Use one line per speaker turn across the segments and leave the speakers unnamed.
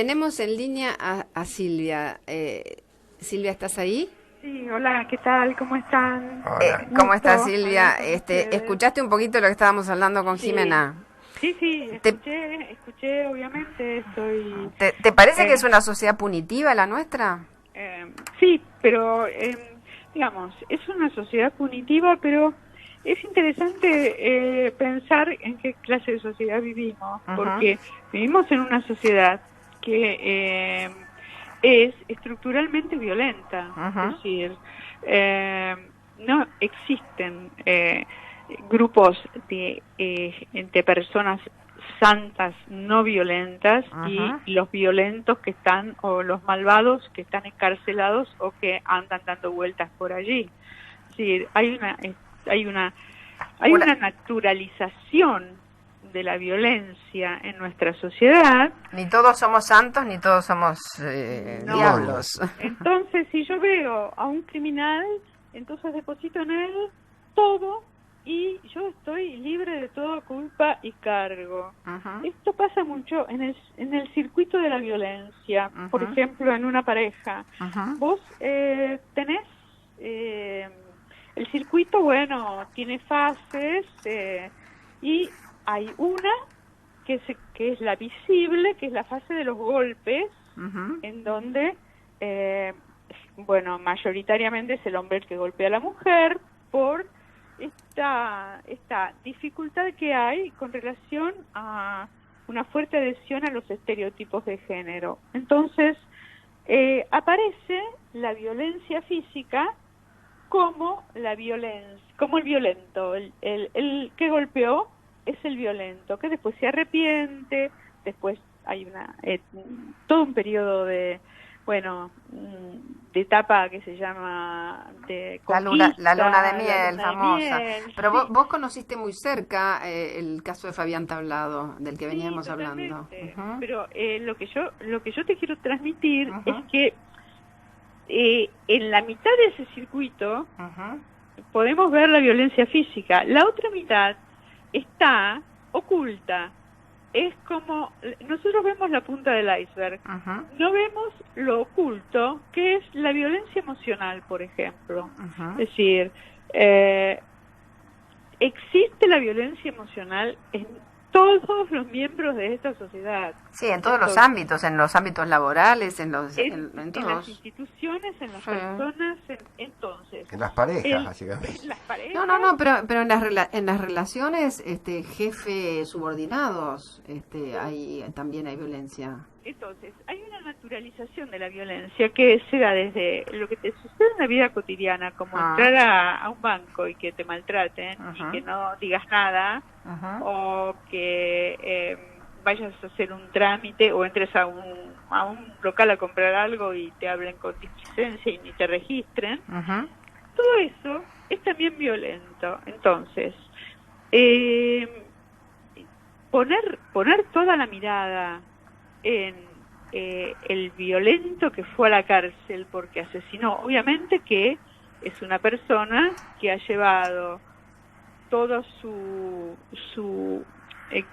Tenemos en línea a Silvia. Silvia, ¿estás ahí?
Sí, hola, ¿qué tal? ¿Cómo están?
¿Cómo estás,
Gusto
Silvia?
hablar con ustedes.
¿Escuchaste un poquito lo que estábamos hablando con
Sí,
Jimena?
sí,
¿Te,
escuché, obviamente, estoy...
te parece que es
eh,
una sociedad punitiva la nuestra?
sí, pero, digamos, es una sociedad punitiva, pero es interesante pensar en qué clase de sociedad vivimos,
Ujú.
porque vivimos en una sociedad que es estructuralmente violenta, es
Ujú.
decir, no existen grupos de personas santas no violentas y
Ujú.
los violentos que están o los malvados que están encarcelados o que andan dando vueltas por allí. Es decir, hay una hay
Una-
una naturalización de la violencia en nuestra sociedad.
Ni todos somos santos, ni todos somos
No.
diablos.
Entonces, si yo veo a un criminal, entonces deposito en él todo y yo estoy libre de toda culpa y cargo.
Ujú.
Esto pasa mucho en el circuito de la violencia, por
Ujú.
ejemplo, en una pareja.
Ujú.
Vos tenés eh, el circuito, bueno, tiene fases y hay una que es la visible, que es la fase de los golpes,
Ujú.
en donde, eh, bueno, mayoritariamente es el hombre el que golpea a la mujer por esta dificultad que hay con relación a una fuerte adhesión a los estereotipos de género. Entonces, aparece la violencia física como como el violento, el que golpeó es el violento, que después se arrepiente, después hay todo un periodo de, bueno, de etapa que se llama de
La luna de
conquista, la
miel,
luna de
famosa.
miel,
Pero
sí,
vos conociste muy cerca el caso de Fabián Tablado, del que
sí,
veníamos hablando.
totalmente.
Ujú.
Pero lo que yo te quiero transmitir es
Ujú.
que en la mitad de ese circuito
Ujú.
podemos ver la violencia física. La otra mitad está oculta. Es como, nosotros vemos la punta del iceberg,
Ujú.
no vemos lo oculto, que es la violencia emocional, por ejemplo.
Ujú.
Es decir, eh, existe la violencia emocional en todos los miembros de esta sociedad.
Sí, en todos los
Entonces,
ámbitos, en los ámbitos laborales, en
en las
todos.
instituciones, en las
Sí.
personas, entonces,
En las parejas,
en
básicamente.
las
No,
parejas.
pero en las relaciones, jefe subordinados, también hay violencia.
Entonces, hay una naturalización de la violencia que se da desde lo que te sucede en la vida cotidiana, como
Ah.
entrar a un banco y que te maltraten y
Ajá.
que no digas nada,
Ajá.
o que vayas a hacer un trámite o entres a un local a comprar algo y te hablen con displicencia y ni te registren.
Ajá.
Todo eso es también violento. Entonces, eh, poner toda la mirada en el violento que fue a la cárcel porque asesinó, obviamente que es una persona que ha llevado todo su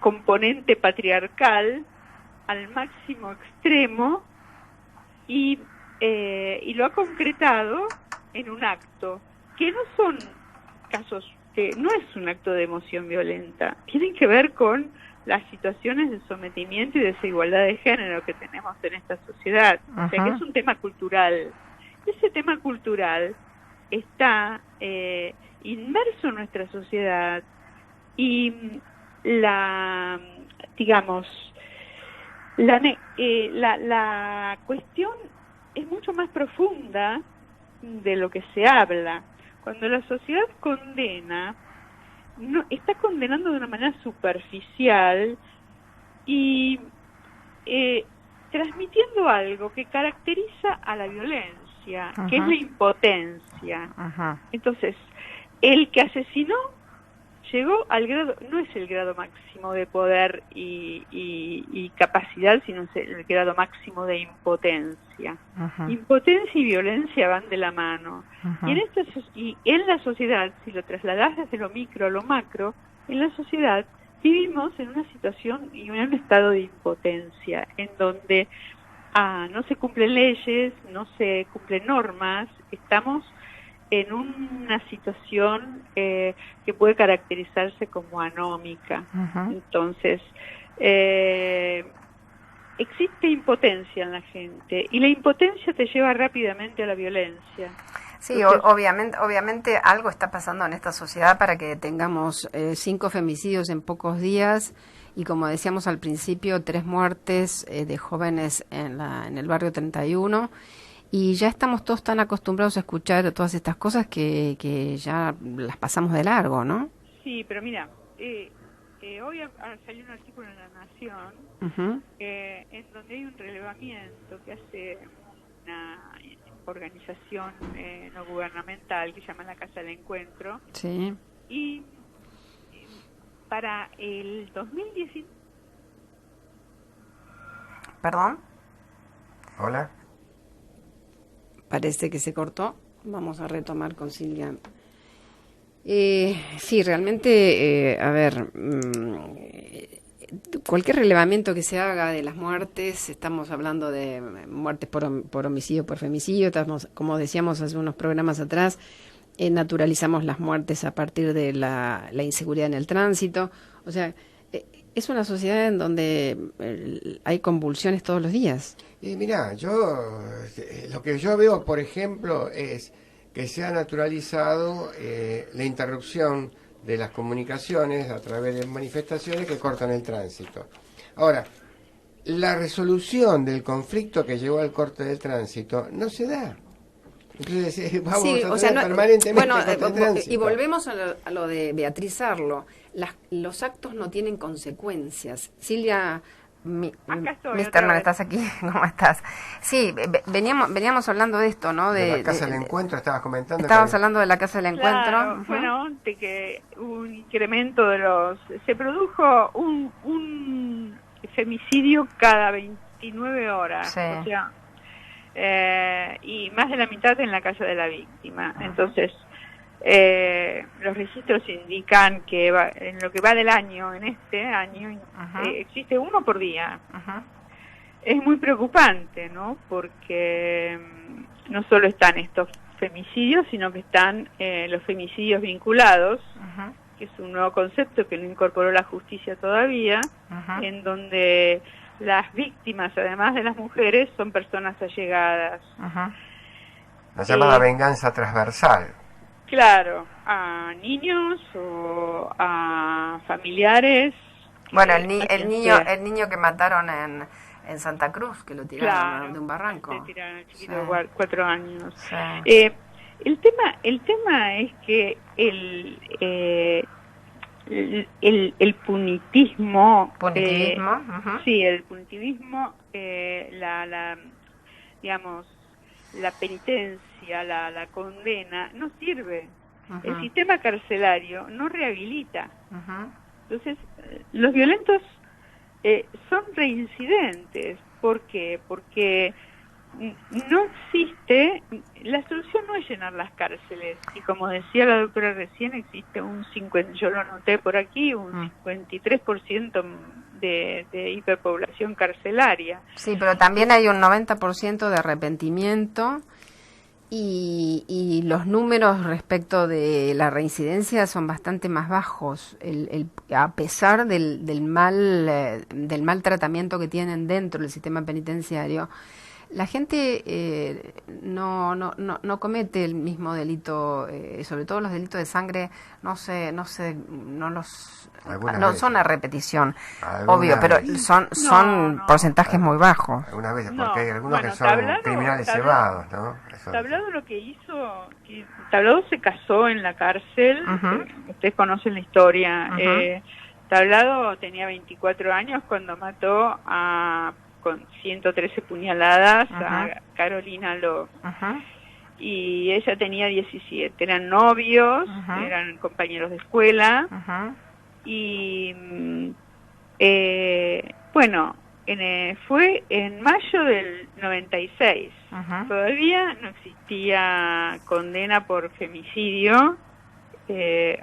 componente patriarcal al máximo extremo y lo ha concretado en un acto que no son casos que no es un acto de emoción violenta, tienen que ver con las situaciones de sometimiento y desigualdad de género que tenemos en esta sociedad. O sea que es un tema cultural. Ese tema cultural está inmerso en nuestra sociedad y digamos, la cuestión es mucho más profunda de lo que se habla. Cuando la sociedad condena, no está condenando de una manera superficial y transmitiendo algo que caracteriza a la violencia,
Ajá.
que es la impotencia.
Ajá.
Entonces, el que asesinó llegó al grado, no es el grado máximo de poder y capacidad, sino es el grado máximo de impotencia.
Ajá.
Impotencia y violencia van de la mano.
Ajá.
Y en la sociedad, si lo trasladás desde lo micro a lo macro, en la sociedad vivimos en una situación y en un estado de impotencia, en donde no se cumplen leyes, no se cumplen normas, estamos en una situación que puede caracterizarse como anómica. Entonces, existe impotencia en la gente, y la impotencia te lleva rápidamente a la violencia.
Sí, obviamente algo está pasando en esta sociedad para que tengamos 5 femicidios en pocos días y, como decíamos al principio, 3 muertes de jóvenes en el barrio 31, y ya estamos todos tan acostumbrados a escuchar todas estas cosas que ya las pasamos de largo, ¿no?
Sí, pero mira, hoy salió un artículo en La Nación en donde hay un relevamiento que hace una organización no gubernamental que se llama la Casa del Encuentro.
Sí.
Y para el 2019...
¿Perdón?
Hola.
Parece que se cortó. Vamos a retomar con Silvia. Sí, realmente, a ver, cualquier relevamiento que se haga de las muertes, estamos hablando de muertes por homicidio, por femicidio, estamos, como decíamos hace unos programas atrás, naturalizamos las muertes a partir de la inseguridad en el tránsito. O sea, es una sociedad en donde hay convulsiones todos los días.
Y mirá, lo que yo veo, por ejemplo, es que se ha naturalizado la interrupción de las comunicaciones a través de manifestaciones que cortan el tránsito. Ahora, la resolución del conflicto que llevó al corte del tránsito no se da. Entonces vamos a tener permanentemente corte de tránsito.
Y volvemos a lo de Beatriz Arlo. Los actos no tienen consecuencias. Silvia... Misterman, ¿estás aquí? ¿Cómo estás? Sí, veníamos hablando de esto, ¿no?
De la Casa del Encuentro, estabas comentando.
Estabas hablando de la Casa del Encuentro.
Claro, bueno, de que un incremento de los... Se produjo un femicidio cada 29 horas. Sí. O sea, y más de la mitad en la casa de la víctima. Entonces, los registros indican que en lo que va del año, en este año, existe uno por día. Es muy preocupante, ¿no? Porque no solo están estos femicidios, sino que están los femicidios vinculados, que es un nuevo concepto que no incorporó la justicia todavía, en donde las víctimas, además de las mujeres, son personas allegadas.
La llamada venganza transversal.
Claro, a niños o a familiares.
Bueno, el niño que mataron en Santa Cruz, que lo tiraron de un barranco.
Le tiraron al chiquito de 4 años. Sí. El tema es que el punitivismo. Sí, el punitivismo, digamos, la penitencia, la condena, no sirve. El sistema carcelario no rehabilita. Entonces, los violentos son reincidentes. ¿Por qué? Porque no existe, la solución no es llenar las cárceles. Y como decía la doctora recién, existe yo lo anoté por aquí, un 53% de hiperpoblación carcelaria.
Sí, pero también hay un 90% de arrepentimiento y los números respecto de la reincidencia son bastante más bajos, a pesar del mal tratamiento que tienen dentro del sistema penitenciario. La gente no comete el mismo delito, sobre todo los delitos de sangre no son a repetición, obvio, pero son porcentajes muy bajos.
Algunas veces, porque hay algunos que son criminales cebados, ¿no?
Tablado lo que hizo, Tablado se casó en la cárcel, ustedes conocen la historia. Tablado tenía 24 años cuando mató con 113 puñaladas a Carolina Love. Y ella tenía 17, eran novios, eran compañeros de escuela. Y bueno, fue en mayo del 96. Todavía no existía condena por femicidio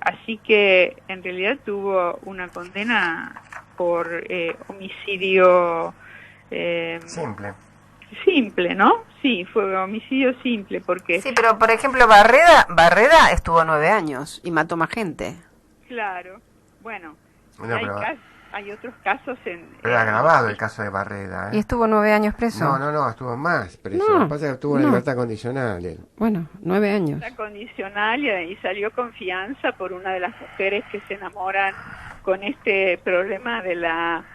Así que en realidad tuvo una condena por homicidio simple, ¿no? Sí, fue homicidio simple, porque...
Sí, pero por ejemplo Barreda estuvo 9 años y mató más gente.
Claro, bueno,
No,
hay otros casos
Pero agravado el caso de Barreda, ¿eh?
¿Y estuvo 9 años preso?
No, estuvo más preso.
No,
Lo que pasa es que estuvo en libertad condicional él.
Bueno, 9 años.
La condicional y salió con fianza por una de las mujeres que se enamoran con este problema de la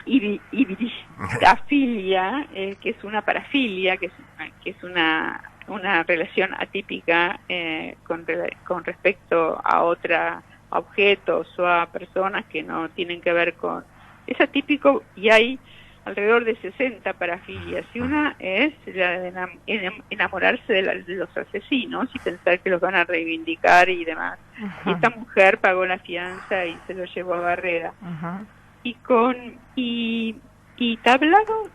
hibridafilia, que es una parafilia, que es una relación atípica con respecto a objetos o a personas que no tienen que ver con... Es atípico y hay alrededor de 60 parafilias, y una es la de enamorarse de los asesinos y pensar que los van a reivindicar y demás. Y esta mujer pagó la fianza y se lo llevó a Barreda. Y Tablado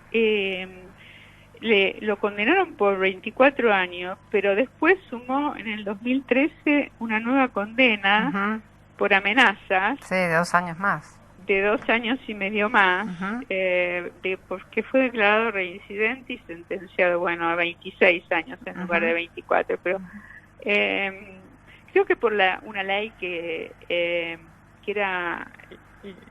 lo condenaron por 24 años, pero después sumó en el 2013 una nueva condena por amenazas.
Sí, de 2 años más.
De 2 años y medio más, porque fue declarado reincidente y sentenciado, bueno, a 26 años en lugar de 24, pero creo que por una ley que era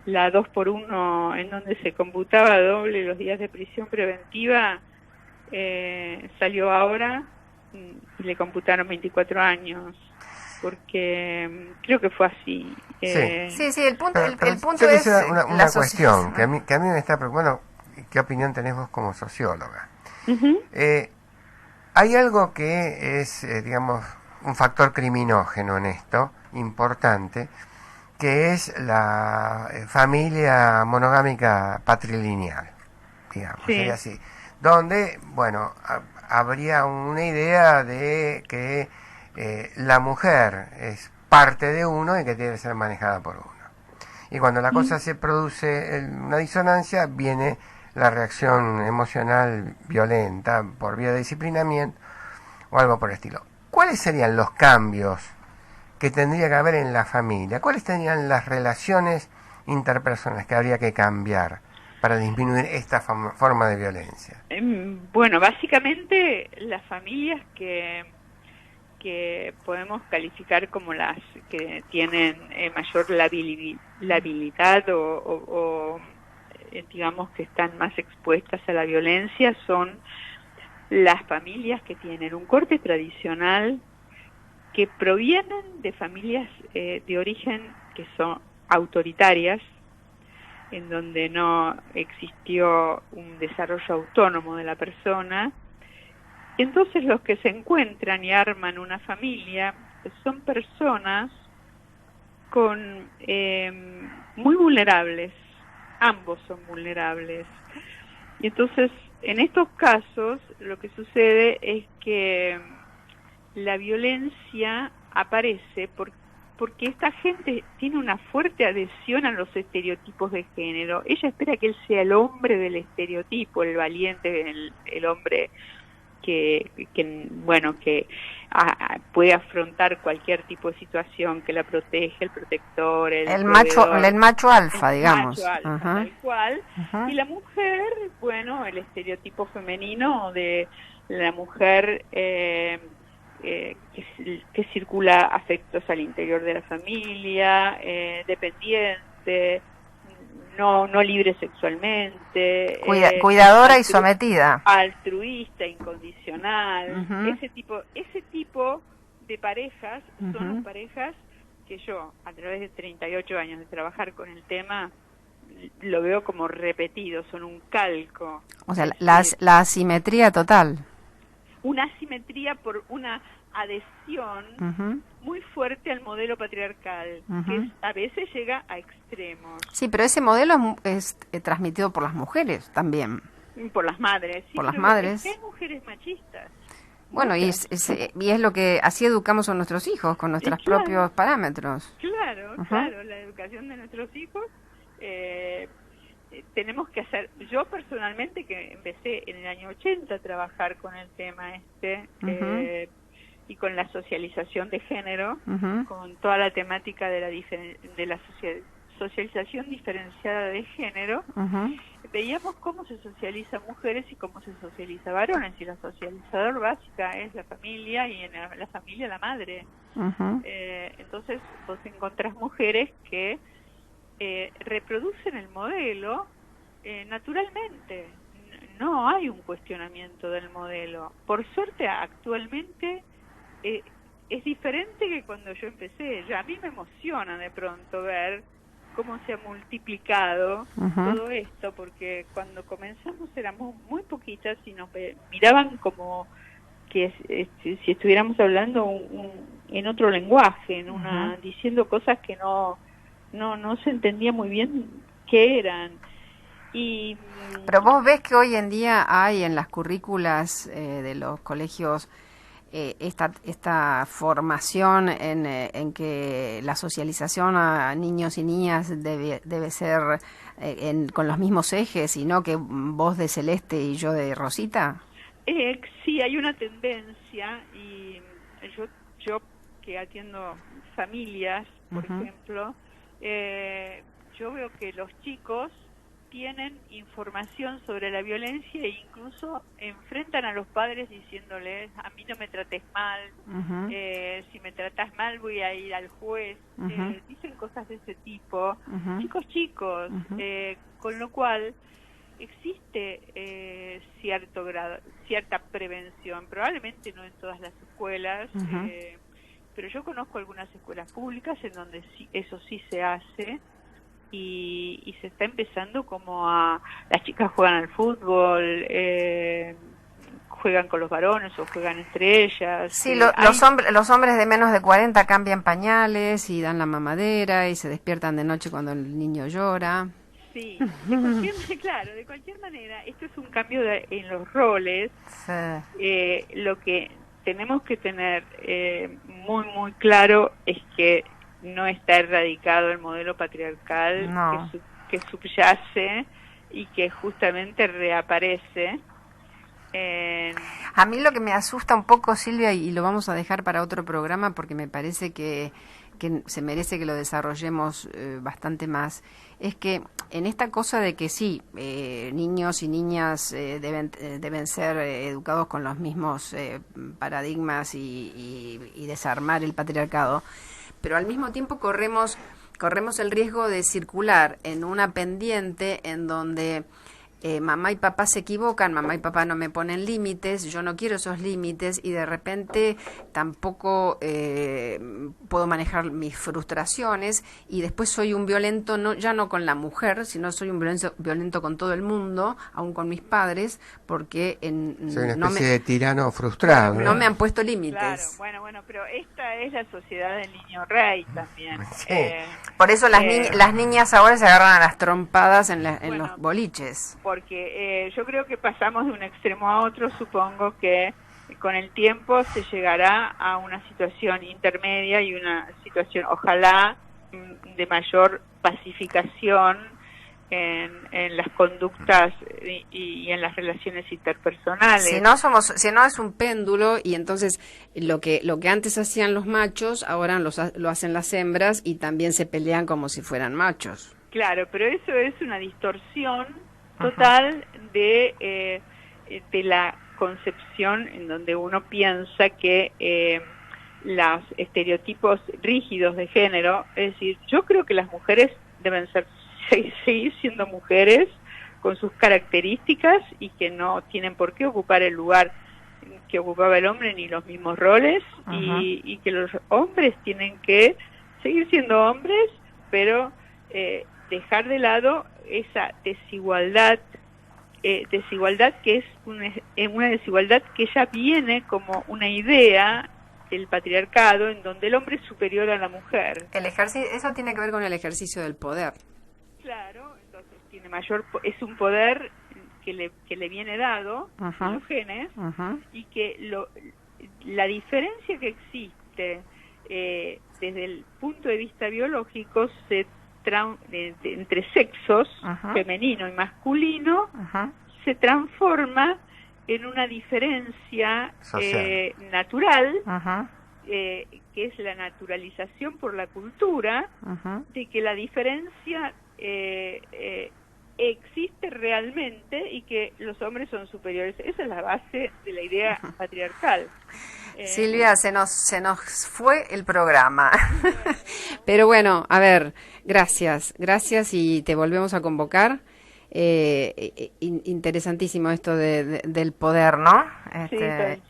la 2x1, en donde se computaba doble los días de prisión preventiva, salió ahora y le computaron 24 años, porque creo que fue así.
Sí, el punto
yo
es
una cuestión que a mí me está preocupando. ¿Qué opinión tenés vos como socióloga? Hay algo que es, digamos, un factor criminógeno en esto, importante, que es la familia monogámica patrilineal, digamos, sería así, donde, bueno, habría una idea de que la mujer es parte de uno y que debe ser manejada por uno. Y cuando la cosa se produce una disonancia, viene la reacción emocional violenta por vía de disciplinamiento o algo por el estilo. ¿Cuáles serían los cambios que tendría que haber en la familia? ¿Cuáles serían las relaciones interpersonales que habría que cambiar para disminuir esta forma de violencia?
Bueno, básicamente las familias que podemos calificar como las que tienen mayor labilidad o digamos que están más expuestas a la violencia son las familias que tienen un corte tradicional, que provienen de familias de origen que son autoritarias, en donde no existió un desarrollo autónomo de la persona. Entonces los que se encuentran y arman una familia son personas con muy vulnerables, ambos son vulnerables. Y entonces en estos casos lo que sucede es que la violencia aparece porque esta gente tiene una fuerte adhesión a los estereotipos de género. Ella espera que él sea el hombre del estereotipo, el valiente, el hombre que puede afrontar cualquier tipo de situación, que la protege, el protector, el
macho alfa, digamos.
Macho alfa, tal cual. Y la mujer, bueno, el estereotipo femenino de la mujer que circula afectos al interior de la familia, dependiente, no libre sexualmente,
cuidadora y sometida,
altruista, incondicional. Ese tipo de parejas son las parejas que yo, a través de 38 años de trabajar con el tema, lo veo como repetido, son un calco.
O sea, la asimetría total.
Una asimetría por una adhesión muy fuerte al modelo patriarcal, que a veces llega a extremos.
Sí, pero ese modelo es transmitido por las mujeres también.
Por las madres. Sí,
por las madres.
Hay mujeres machistas.
Bueno, y es lo que así educamos a nuestros hijos, con nuestros propios parámetros.
Claro, la educación de nuestros hijos tenemos que hacer. Yo personalmente, que empecé en el año 80 a trabajar con el tema y con la socialización de género,
Ujú.
con toda la temática de la socialización diferenciada de género,
Ujú.
veíamos cómo se socializa mujeres y cómo se socializa varones, y la socializador básica es la familia, y en la familia la madre.
Ujú.
Entonces vos encontrás mujeres que reproducen el modelo naturalmente. No hay un cuestionamiento del modelo. Por suerte, actualmente es diferente que cuando yo empecé. Ya a mí me emociona de pronto ver cómo se ha multiplicado todo esto, porque cuando comenzamos éramos muy poquitas y nos miraban como que si estuviéramos hablando en otro lenguaje, en una diciendo cosas que no se entendía muy bien qué eran. Y
Pero vos ves que hoy en día hay en las currículas de los colegios esta formación en que la socialización a niños y niñas debe ser con los mismos ejes, y no que vos de Celeste y yo de Rosita.
Sí, hay una tendencia, y yo que atiendo familias, por ejemplo, yo veo que los chicos tienen información sobre la violencia e incluso enfrentan a los padres diciéndoles: a mí no me trates mal, si me tratas mal voy a ir al juez. Dicen cosas de ese tipo, chicos, con lo cual existe cierto grado, cierta prevención, probablemente no en todas las escuelas, pero yo conozco algunas escuelas públicas en donde eso sí se hace, y se está empezando como las chicas juegan al fútbol, juegan con los varones o juegan entre ellas.
Sí, los hombres de menos de 40 cambian pañales y dan la mamadera y se despiertan de noche cuando el niño llora.
Sí, de cualquier manera, esto es un cambio en los roles. Sí. Lo que tenemos que tener muy, muy claro es que no está erradicado el modelo patriarcal, no, que subyace y que justamente reaparece.
A mí lo que me asusta un poco, Silvia, y lo vamos a dejar para otro programa porque me parece que se merece que lo desarrollemos bastante más, es que en esta cosa de que sí, niños y niñas deben ser educados con los mismos paradigmas y desarmar el patriarcado, pero al mismo tiempo corremos el riesgo de circular en una pendiente en donde mamá y papá se equivocan, mamá y papá no me ponen límites, yo no quiero esos límites, y de repente tampoco puedo manejar mis frustraciones, y después soy un violento, ya no con la mujer, sino soy un violento con todo el mundo, aún con mis padres, porque
soy una especie de tirano frustrado.
No me han puesto límites.
Claro, bueno, pero esta es la sociedad del niño rey también.
Sí. Por eso las niñas ahora se agarran a las trompadas en los boliches.
Porque yo creo que pasamos de un extremo a otro. Supongo que con el tiempo se llegará a una situación intermedia y una situación, ojalá, de mayor pacificación en las conductas y en las relaciones interpersonales.
Si no es un péndulo, y entonces lo que antes hacían los machos, ahora lo hacen las hembras, y también se pelean como si fueran machos.
Claro, pero eso es una distorsión total de la concepción, en donde uno piensa que los estereotipos rígidos de género, es decir, yo creo que las mujeres deben seguir siendo mujeres con sus características, y que no tienen por qué ocupar el lugar que ocupaba el hombre ni los mismos roles, y que los hombres tienen que seguir siendo hombres, pero dejar de lado esa desigualdad que es una desigualdad que ya viene como una idea del patriarcado, en donde el hombre es superior a la mujer.
Eso tiene que ver con el ejercicio del poder.
Claro, entonces es un poder que le viene dado en los genes, y que la diferencia que existe desde el punto de vista biológico entre sexos, femenino y masculino, se transforma en una diferencia
Social.
natural,
Ajá,
que es la naturalización por la cultura,
ajá.
de que la diferencia existe realmente y que los hombres son superiores. Esa es la base de la idea patriarcal.
Silvia, se nos fue el programa. Pero bueno, a ver, gracias y te volvemos a convocar. Interesantísimo esto del poder, ¿no?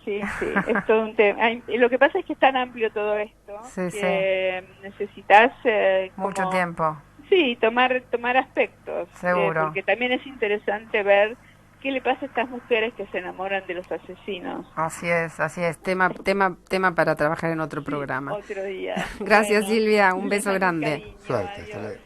Sí, es todo un tema. Lo que pasa es que es tan amplio todo esto que necesitas
mucho tiempo.
Sí, tomar aspectos.
Seguro.
Porque también es interesante ver qué le pasa a estas mujeres que se enamoran de los asesinos.
Así es. Tema para trabajar en otro programa.
Otro día.
Gracias,
Bueno,
Silvia, un beso
les mando
grande.
cariño,
Suerte,
adiós.
hasta luego.